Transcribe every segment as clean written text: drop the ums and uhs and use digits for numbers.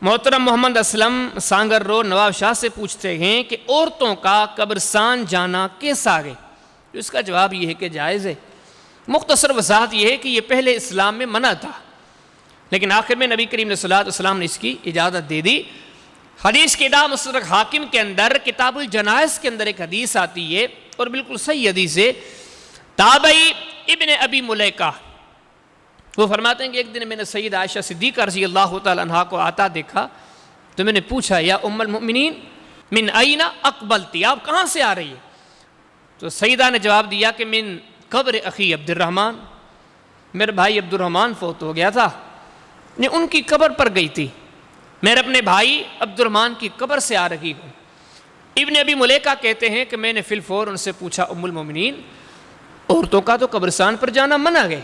محترم محمد اسلم سانگر رو نواب شاہ سے پوچھتے ہیں کہ عورتوں کا قبرستان جانا کیسا ہے؟ اس کا جواب یہ ہے کہ جائز ہے۔ مختصر وضاحت یہ ہے کہ یہ پہلے اسلام میں منع تھا، لیکن آخر میں نبی کریم صلی اللہ علیہ وسلم نے اس کی اجازت دے دی۔ حدیث کے کتاب مستدرک حاکم کے اندر کتاب الجنائز کے اندر ایک حدیث آتی ہے اور بالکل صحیح حدیث ہے۔ تابعی ابن ابی ملیکہ وہ فرماتے ہیں کہ ایک دن میں نے سید عائشہ صدیقہ رضی اللہ تعالیٰ عنہ کو آتا دیکھا تو میں نے پوچھا یا ام المؤمنین من این اقبلتی، آپ کہاں سے آ رہی ہے؟ تو سیدہ نے جواب دیا کہ من قبر اخی عبد الرحمن، میرے بھائی عبد الرحمن فوت ہو گیا تھا، میں ان کی قبر پر گئی تھی، میرے اپنے بھائی عبد الرحمن کی قبر سے آ رہی ہوں۔ ابن ابی ملیکہ کہتے ہیں کہ میں نے فی الفور ان سے پوچھا ام المؤمنین عورتوں کا تو قبرستان پر جانا منع ہے،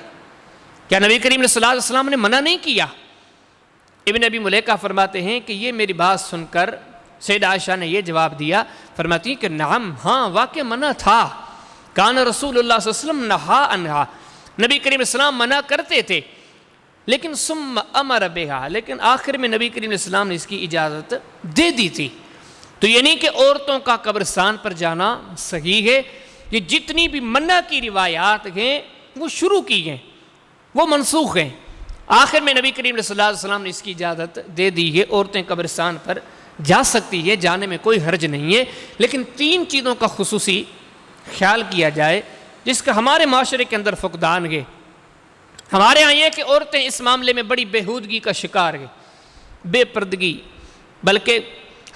کیا نبی کریم صلی اللہ علیہ وسلم نے منع نہیں کیا؟ ابن ابی ملیکہ فرماتے ہیں کہ یہ میری بات سن کر سیدہ عائشہ نے یہ جواب دیا، فرماتی ہیں کہ نعم، ہاں واقع منع تھا، کان رسول اللہ صلی اللہ علیہ وسلم نہا انہا، نبی کریم صلی اللہ علیہ وسلم منع کرتے تھے، لیکن ثم امر بہا، لیکن آخر میں نبی کریم صلی اللہ علیہ وسلم نے اس کی اجازت دے دی تھی۔ تو یہ نہیں کہ عورتوں کا قبرستان پر جانا صحیح ہے، یہ جتنی بھی منع کی روایات ہیں وہ شروع کی ہیں، وہ منسوخ ہیں، آخر میں نبی کریم صلی اللہ علیہ وسلم نے اس کی اجازت دے دی ہے، عورتیں قبرستان پر جا سکتی ہے، جانے میں کوئی حرج نہیں ہے، لیکن تین چیزوں کا خصوصی خیال کیا جائے جس کا ہمارے معاشرے کے اندر فقدان ہے۔ ہمارے ہاں یہ کہ عورتیں اس معاملے میں بڑی بےہودگی کا شکار ہیں، بے پردگی، بلکہ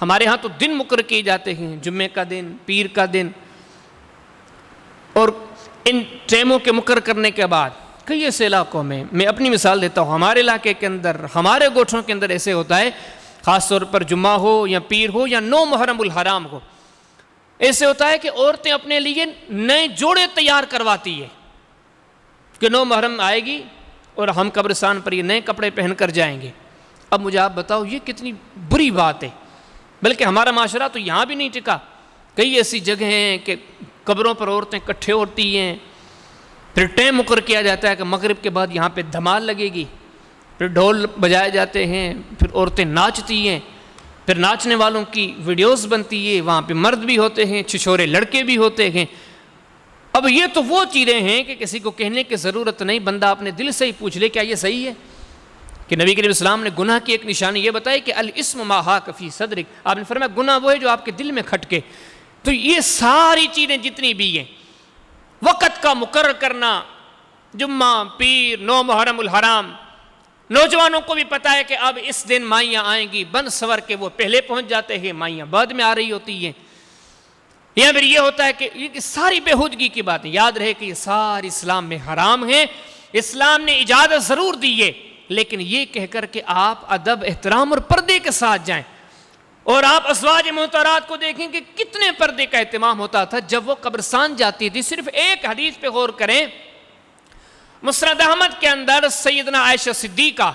ہمارے ہاں تو دن مقرر کیے جاتے ہیں، جمعے کا دن، پیر کا دن، اور ان ٹیموں کے مقرر کرنے کے بعد کئی ایسے علاقوں میں اپنی مثال دیتا ہوں، ہمارے علاقے کے اندر، ہمارے گوٹھوں کے اندر ایسے ہوتا ہے، خاص طور پر جمعہ ہو یا پیر ہو یا 9 محرم الحرام ہو، ایسے ہوتا ہے کہ عورتیں اپنے لیے نئے جوڑے تیار کرواتی ہے کہ 9 محرم آئے گی اور ہم قبرستان پر یہ نئے کپڑے پہن کر جائیں گے۔ اب مجھے آپ بتاؤ یہ کتنی بری بات ہے، بلکہ ہمارا معاشرہ تو یہاں بھی نہیں ٹکا، کئی ایسی جگہیں ہیں کہ قبروں پر عورتیں اکٹھے ہوتی ہیں، پھر ٹائم مقرر کیا جاتا ہے کہ مغرب کے بعد یہاں پہ دھمال لگے گی، پھر ڈھول بجائے جاتے ہیں، پھر عورتیں ناچتی ہیں، پھر ناچنے والوں کی ویڈیوز بنتی ہے، وہاں پہ مرد بھی ہوتے ہیں، چھچورے لڑکے بھی ہوتے ہیں۔ اب یہ تو وہ چیزیں ہیں کہ کسی کو کہنے کی ضرورت نہیں، بندہ اپنے دل سے ہی پوچھ لے کیا یہ صحیح ہے؟ کہ نبی کریم صلی اللہ علیہ وسلم نے گناہ کی ایک نشانی یہ بتائی کہ الاسم ما حاک فی صدرک، آپ نے فرمایا گناہ وہ ہے جو آپ کے دل میں کھٹکے۔ تو یہ ساری چیزیں جتنی بھی ہیں، وقت کا مقرر کرنا، جمعہ، پیر، 9 محرم الحرام، نوجوانوں کو بھی پتہ ہے کہ اب اس دن مائیاں آئیں گی، بن سور کے وہ پہلے پہنچ جاتے ہیں، مائیاں بعد میں آ رہی ہوتی ہیں، یا پھر یہ ہوتا ہے کہ یہ ساری بےہودگی کی باتیں، یاد رہے کہ یہ ساری اسلام میں حرام ہیں، اسلام نے اجازت ضرور دی ہے، لیکن یہ کہہ کر کہ آپ ادب، احترام اور پردے کے ساتھ جائیں۔ اور آپ ازواج محترات کو دیکھیں کہ کتنے پردے کا اہتمام ہوتا تھا جب وہ قبرستان جاتی تھی۔ صرف ایک حدیث پہ غور کریں، مسند احمد کے اندر سیدنا عائشہ صدیقہ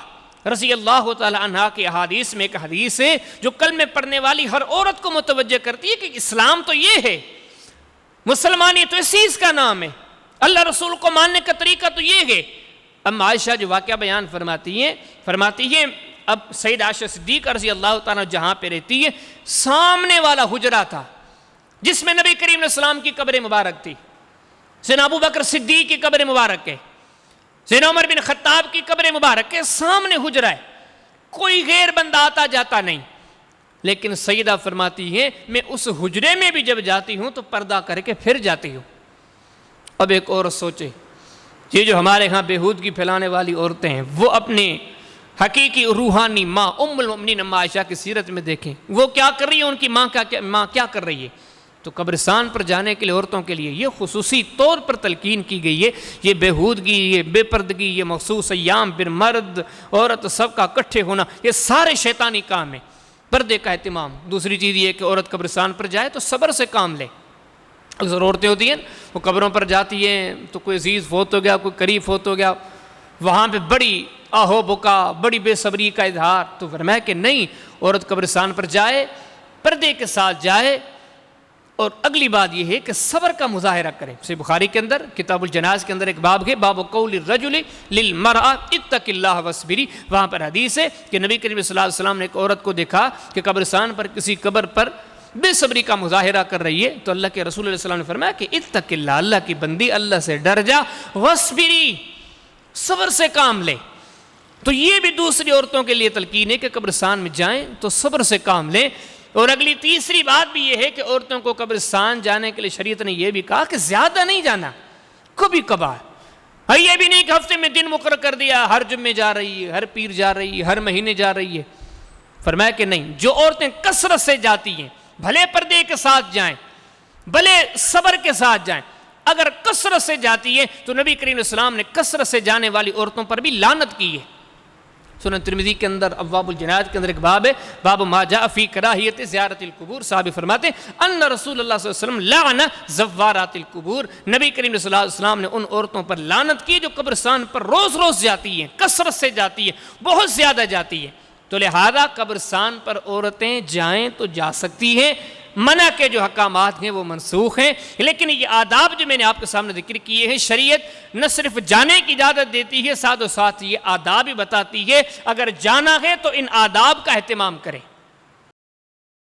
رضی اللہ تعالی عنہ کی احادیث میں ایک حدیث ہے جو کلمے پڑھنے والی ہر عورت کو متوجہ کرتی ہے کہ اسلام تو یہ ہے، مسلمانی تو اس چیز کا نام ہے، اللہ رسول کو ماننے کا طریقہ تو یہ ہے۔ اب عائشہ جو واقعہ بیان فرماتی ہیں اب سید عائشہ صدیقہ رضی اللہ تعالیٰ جہاں پہ رہتی ہے، سامنے والا حجرہ تھا جس میں نبی کریم علیہ السلام کی قبر مبارک تھی، سیدنا ابو بکر صدیق کی قبر مبارک ہے، سیدنا عمر بن خطاب کی قبر مبارک ہے، سامنے حجرہ ہے، کوئی غیر بندہ آتا جاتا نہیں، لیکن سیدہ فرماتی ہے میں اس حجرے میں بھی جب جاتی ہوں تو پردہ کر کے پھر جاتی ہوں۔ اب ایک عورت سوچے، یہ جو ہمارے ہاں بےہودگی پھیلانے والی عورتیں ہیں، وہ اپنے حقیقی روحانی ماں ام المؤمنین اما عائشہ کی سیرت میں دیکھیں وہ کیا کر رہی ہے، ان کی ماں کیا کر رہی ہے۔ تو قبرستان پر جانے کے لیے عورتوں کے لیے یہ خصوصی طور پر تلقین کی گئی ہے، یہ بےہودگی، یہ بے پردگی، یہ مخصوص ایام پھر مرد عورت سب کا اکٹھے ہونا، یہ سارے شیطانی کام ہیں۔ پردے کا اہتمام، دوسری چیز یہ کہ عورت قبرستان پر جائے تو صبر سے کام لے۔ اکثر عورتیں ہوتی ہیں وہ قبروں پر جاتی ہیں تو کوئی عزیز فوت ہو گیا، کوئی قریب فوت ہو گیا، وہاں پہ بڑی آہو بکا، بڑی بے صبری کا اظہار۔ تو فرمایا کہ نہیں، عورت قبرستان پر جائے، پردے کے ساتھ جائے، اور اگلی بات یہ ہے کہ صبر کا مظاہرہ کریں. صحیح بخاری کے اندر کتاب الجنائز کے اندر ایک باب ہے، باب قول الرجل للمرأة اتق اللہ واصبری. وہاں پر حدیث ہے کہ نبی کریم صلی اللہ علیہ وسلم نے ایک عورت کو دیکھا کہ قبرستان پر کسی قبر پر بے صبری کا مظاہرہ کر رہی ہے، تو اللہ کے رسول علیہ السلام نے فرمایا کہ اتق اللہ، اللہ کی بندی، اللہ سے ڈر جا، واصبری، صبر سے کام لے. تو یہ بھی دوسری عورتوں کے لیے تلقین ہے کہ قبرستان میں جائیں تو صبر سے کام لیں. اور اگلی تیسری بات بھی یہ ہے کہ عورتوں کو قبرستان جانے کے لیے شریعت نے یہ بھی کہا کہ زیادہ نہیں جانا، کبھی کبھار. یہ بھی نہیں کہ ہفتے میں دن مقرر کر دیا، ہر جمعے جا رہی ہے، ہر پیر جا رہی ہے، ہر مہینے جا رہی ہے. فرمایا کہ نہیں، جو عورتیں کثرت سے جاتی ہیں، بھلے پردے کے ساتھ جائیں، بھلے صبر کے ساتھ جائیں، اگر کثرت سے جاتی ہے تو نبی کریم علیہ السلام نے کثرت سے جانے والی عورتوں پر بھی لعنت کی ہے. سنن ترمذی کے اندر ابواب الجنائز کے اندر ایک باب ہے، باب ما جاء فی کراہیت زیارت القبور. صحابی فرماتے ہیں ان رسول اللہ صلی اللہ علیہ وسلم لعن زوارات القبور. نبی کریم صلی اللہ علیہ وسلم نے ان عورتوں پر لعنت کی جو قبرستان پر روز روز جاتی ہیں، کثرت سے جاتی ہیں، بہت زیادہ جاتی ہیں. تو لہذا قبرستان پر عورتیں جائیں تو جا سکتی ہیں، منع کے جو حکامات ہیں وہ منسوخ ہیں. لیکن یہ آداب جو میں نے آپ کے سامنے ذکر کیے ہیں، شریعت نہ صرف جانے کی اجازت دیتی ہے، ساتھ و ساتھ یہ آداب بھی بتاتی ہے، اگر جانا ہے تو ان آداب کا اہتمام کریں.